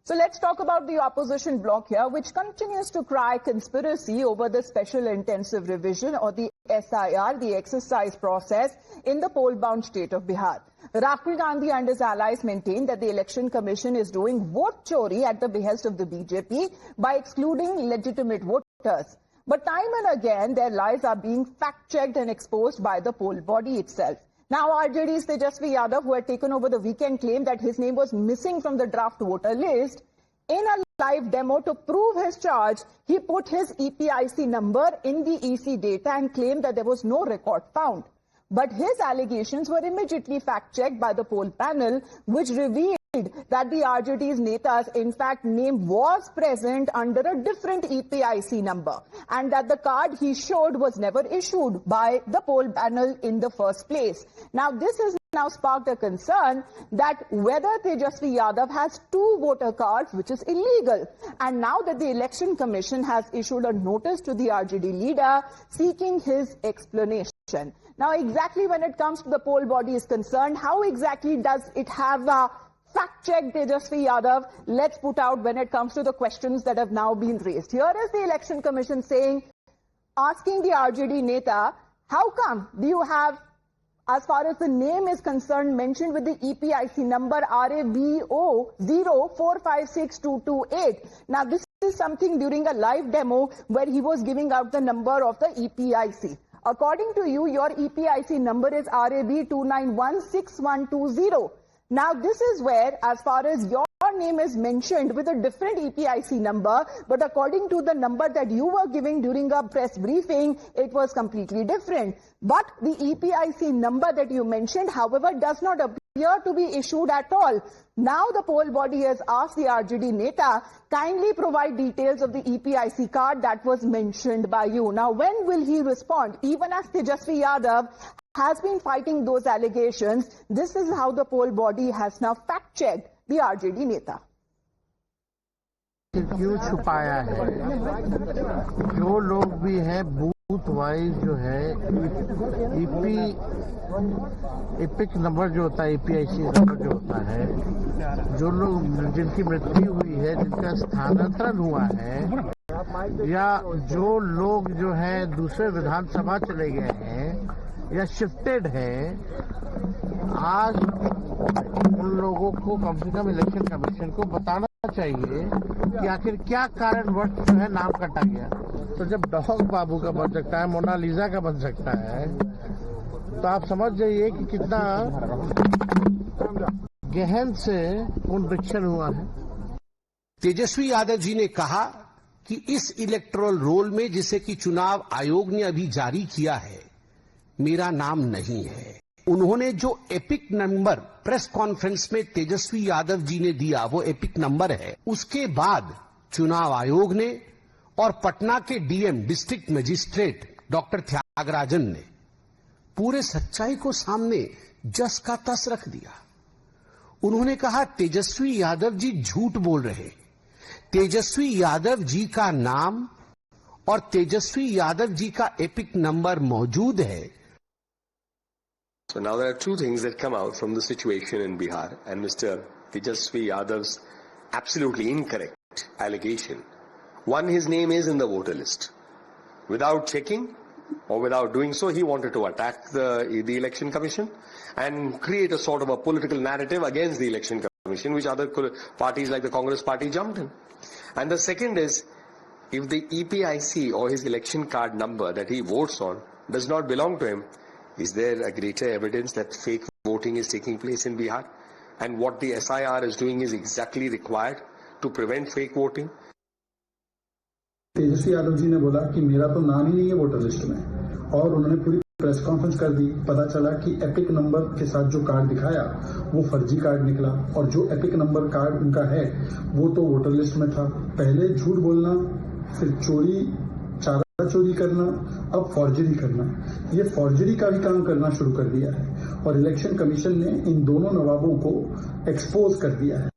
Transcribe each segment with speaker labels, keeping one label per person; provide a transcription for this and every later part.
Speaker 1: So let's talk about the opposition bloc here, which continues to cry conspiracy over the special intensive revision or the SIR, the exercise process in the poll-bound state of Bihar. Rahul Gandhi and his allies maintain that the Election Commission is doing vote chori at the behest of the BJP by excluding legitimate voters. But time and again, their lies are being fact-checked and exposed by the poll body itself. Now, RJD's Tejashwi Yadav, who had taken over the weekend, claimed that his name was missing from the draft voter list. In a live demo to prove his charge, he put his EPIC number in the EC data and claimed that there was no record found. But his allegations were immediately fact-checked by the poll panel, which revealed that the RJD's Neta's, in fact, name was present under a different EPIC number and that the card he showed was never issued by the poll panel in the first place. Now, this has now sparked a concern that whether Tejaswi Yadav has two voter cards, which is illegal. And now that the Election Commission has issued a notice to the RJD leader seeking his explanation. Now, exactly when it comes to the poll body is concerned, how exactly does it have fact-check Tejaswi Yadav? Let's put out when it comes to the questions that have now been raised. Here is the Election Commission saying, asking the RJD Neta, how come do you have, as far as the name is concerned, mentioned with the EPIC number RABO 0456228. Now, this is something during a live demo where he was giving out the number of the EPIC. According to you, your EPIC number is RAB 2916120. Now, this is where, as far as your name is mentioned with a different EPIC number, but according to the number that you were giving during a press briefing, it was completely different. But the EPIC number that you mentioned, however, does not appear to be issued at all. Now, the poll body has asked the RJD Neta, kindly provide details of the EPIC card that was mentioned by you. Now, when will he respond? Even as Tejaswi Yadav has been fighting those allegations, this is how the poll body has now fact-checked the RJD Neta.
Speaker 2: क्यों छुपाया है? जो लोग भी हैं booth wise जो है epic number जो होता है, EPIC नंबर जो होता है, जो लोग जिनकी मृत्यु हुई है, जिनका स्थानांतरण हुआ है, या जो लोग जो है दूसरे विधानसभा चले गए हैं या शिफ्टेड है, आज उन लोगों को कम से कम इलेक्शन कमीशन को बताना चाहिए कि आखिर क्या कारणवश जो है नाम कटा गया। तो जब डॉग बाबू का बन सकता है, मोनालिसा का बन सकता है, तो आप समझ जाइए कि कितना गहन से पुनरीक्षण हुआ है।
Speaker 3: तेजस्वी यादव जी ने कहा कि इस इलेक्टोरल रोल में जिसे कि चुनाव आयोग ने अभी जारी किया है, मेरा नाम नहीं है। उन्होंने जो एपिक नंबर प्रेस कॉन्फ्रेंस में तेजस्वी यादव जी ने दिया, वो एपिक नंबर है। उसके बाद चुनाव आयोग ने और पटना के DM district magistrate doctor Thyagarajan ने पूरे सच्चाई को सामने जस का तस रख दिया। उन्होंने कहा तेजस्वी यादव जी झूठ बोल रहे। तेजस्वी यादव जी का नाम और तेजस्वी यादव जी का एपिक नंबर मौजूद है।
Speaker 4: So now there are two things that come out from the situation in Bihar and Mr. Tejaswi Yadav's absolutely incorrect allegation. One, his name is in the voter list. Without checking or without doing so, he wanted to attack the Election Commission and create a sort of a political narrative against the Election Commission, which other parties like the Congress party jumped in. And the second is, if the EPIC or his election card number that he votes on does not belong to him, is there a greater evidence that fake voting is taking place in Bihar? And what the SIR is doing is exactly required to prevent fake voting?
Speaker 5: Tejashwi Yadav ji ने बोला कि मेरा तो नाम ही नहीं है voter list में, और उन्होंने पूरी प्रेस कॉन्फ्रेंस कर दी। पता चला कि एपिक नंबर के साथ जो कार्ड दिखाया वो फर्जी कार्ड निकला, और जो एपिक नंबर कार्ड उनका है वो तो वोटर लिस्ट में था। पहले झूठ बोलना, फिर चोरी करना, अब फॉर्जरी करना, ये फॉर्जरी का भी काम करना शुरू कर दिया है, और इलेक्शन कमीशन ने इन दोनों नवाबों को एक्सपोज कर दिया है।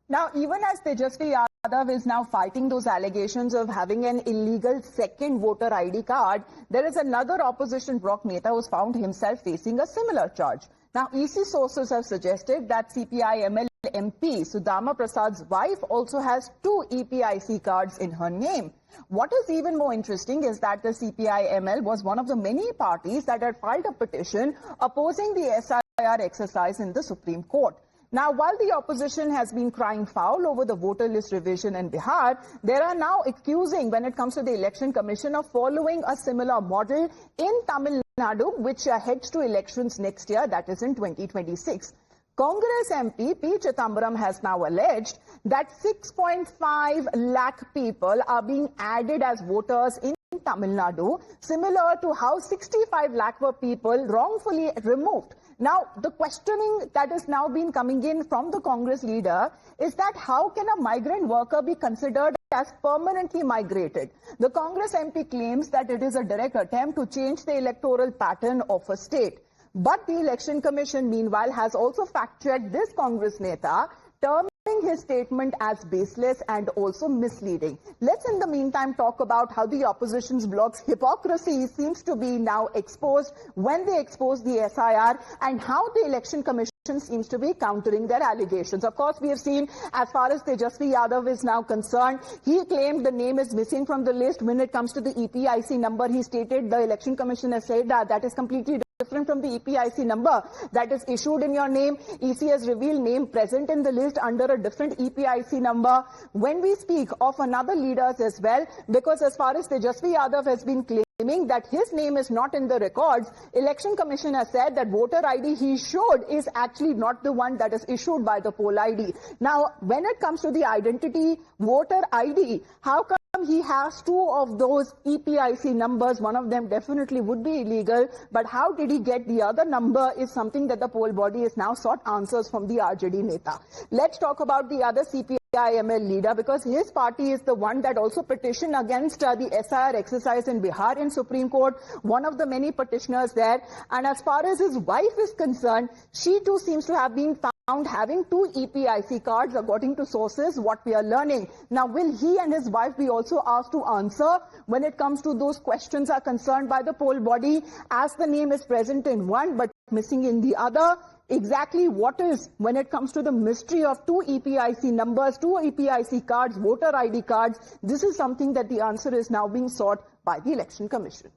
Speaker 1: Now, even as Tejaswi Yadav is now fighting those allegations of having an illegal second voter ID card, there is another opposition bloc Neta who's found himself facing a similar charge. Now, EC sources have suggested that CPIML MP, Sudama Prasad's wife, also has 2 EPIC cards in her name. What is even more interesting is that the CPIML was one of the many parties that had filed a petition opposing the SIR exercise in the Supreme Court. Now, while the opposition has been crying foul over the voter list revision in Bihar, there are now accusing, when it comes to the Election Commission, of following a similar model in Tamil Nadu, which heads to elections next year, that is in 2026. Congress MP P. Chidambaram has now alleged that 6.5 lakh people are being added as voters in Tamil Nadu, similar to how 65 lakh were people wrongfully removed. Now, the questioning that is now been coming in from the Congress leader is that how can a migrant worker be considered as permanently migrated? The Congress MP claims that it is a direct attempt to change the electoral pattern of a state. But the Election Commission, meanwhile, has also fact-checked this Congress neta, terming his statement as baseless and also misleading. Let's in the meantime talk about how the opposition's bloc's hypocrisy seems to be now exposed when they expose the SIR, and how the Election Commission seems to be countering their allegations. Of course, we have seen, as far as Tejashwi Yadav is now concerned, he claimed the name is missing from the list. When it comes to the EPIC number, he stated the Election Commission has said that is completely different from the EPIC number that is issued in your name. EC has revealed name present in the list under a different EPIC number. When we speak of another leaders as well, because as far as Tejaswi Yadav has been claiming that his name is not in the records, Election Commission has said that voter ID he showed is actually not the one that is issued by the poll ID. Now, when it comes to the identity voter ID, how come he has 2 of those EPIC numbers? One of them definitely would be illegal, but how did he get the other number is something that the poll body is now sought answers from the RJD neta. Let's talk about the other CPIML leader, because his party is the one that also petitioned against the SIR exercise in Bihar in Supreme Court, one of the many petitioners there. And as far as his wife is concerned, she too seems to have been found having 2 EPIC cards, according to sources, what we are learning. Now, will he and his wife be also asked to answer when it comes to those questions are concerned by the poll body, as the name is present in one but missing in the other? Exactly what is, when it comes to the mystery of 2 EPIC numbers, 2 EPIC cards, voter ID cards, this is something that the answer is now being sought by the Election Commission.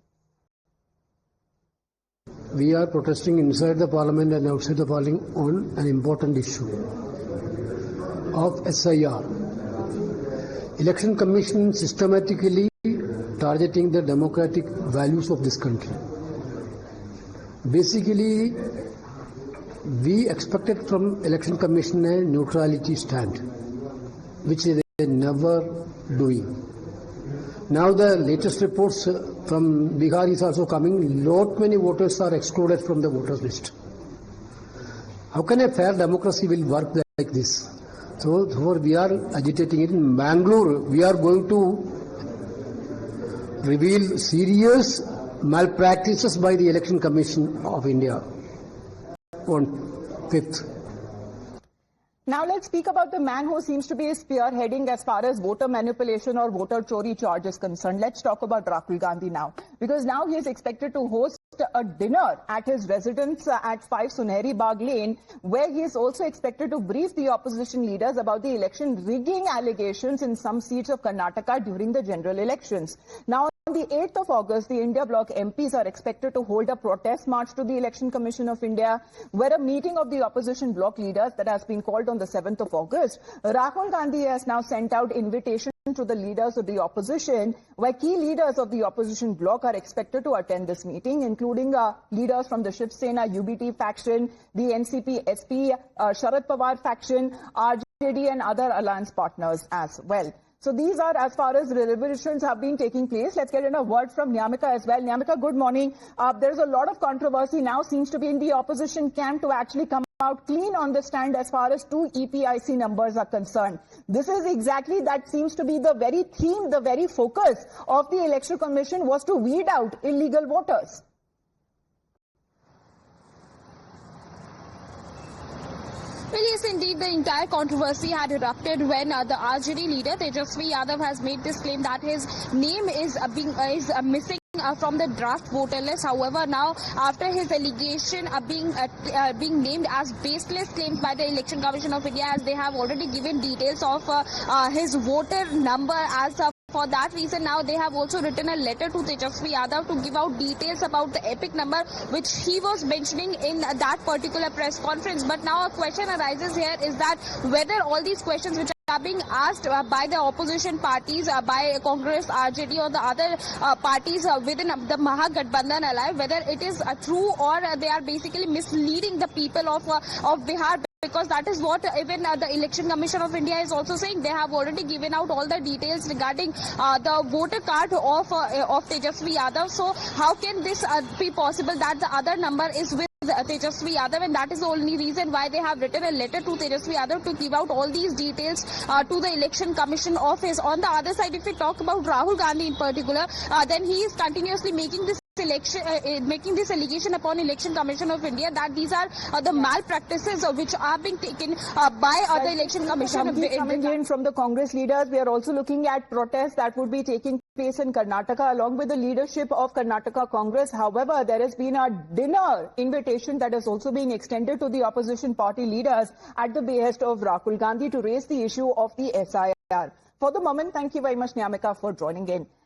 Speaker 6: We are protesting inside the parliament and outside the parliament on an important issue of SIR. Election Commission systematically targeting the democratic values of this country. Basically, we expected from Election Commission a neutrality stand, which they are never doing. Now the latest reports from Bihar is also coming. Lot many voters are excluded from the voters list. How can a fair democracy will work like this? So we are agitating it. In Bangalore, we are going to reveal serious malpractices by the Election Commission of India on 5th.
Speaker 1: Now let's speak about the man who seems to be spearheading as far as voter manipulation or voter chori charge is concerned. Let's talk about Rahul Gandhi now, because now he is expected to host a dinner at his residence at 5 Sunehri Bagh Lane, where he is also expected to brief the opposition leaders about the election rigging allegations in some seats of Karnataka during the general elections. Now, on the 8th of August, the India Bloc MPs are expected to hold a protest march to the Election Commission of India, where a meeting of the opposition bloc leaders that has been called on the 7th of August. Rahul Gandhi has now sent out invitation to the leaders of the opposition, where key leaders of the opposition bloc are expected to attend this meeting, including leaders from the Shiv Sena UBT faction, the NCP SP Sharad Pawar faction, RJD and other alliance partners as well. So these are as far as deliberations have been taking place. Let's get in a word from Nyamika as well. Nyamika, good morning. There's a lot of controversy now seems to be in the opposition camp to actually come out clean on the stand as far as 2 EPIC numbers are concerned. This is exactly, that seems to be the very theme, the very focus of the Election Commission was to weed out illegal voters.
Speaker 7: Well, yes, indeed, the entire controversy had erupted when the RJD leader Tejaswi Yadav has made this claim that his name is missing from the draft voter list. However, now after his allegation being named as baseless claims by the Election Commission of India, as they have already given details of his voter number as for that reason, now they have also written a letter to Tejashwi Yadav to give out details about the epic number which he was mentioning in that particular press conference. But now a question arises here is that whether all these questions which are being asked by the opposition parties, by Congress, RJD or the other parties within the Mahagathbandhan alliance, whether it is true or they are basically misleading the people of Bihar. Because that is what even the Election Commission of India is also saying. They have already given out all the details regarding the voter card of Tejaswi Yadav. So how can this be possible that the other number is with Tejaswi Yadav, and that is the only reason why they have written a letter to Tejaswi Yadav to give out all these details to the Election Commission office. On the other side, if we talk about Rahul Gandhi in particular, then he is continuously making this allegation upon Election Commission of India that these are the malpractices which are being taken by the Election Commission.
Speaker 1: Coming in from the Congress leaders, we are also looking at protests that would be taking place in Karnataka along with the leadership of Karnataka Congress. However, there has been a dinner invitation that is also being extended to the opposition party leaders at the behest of Rahul Gandhi to raise the issue of the SIR. For the moment, thank you very much, Nyamika, for joining in.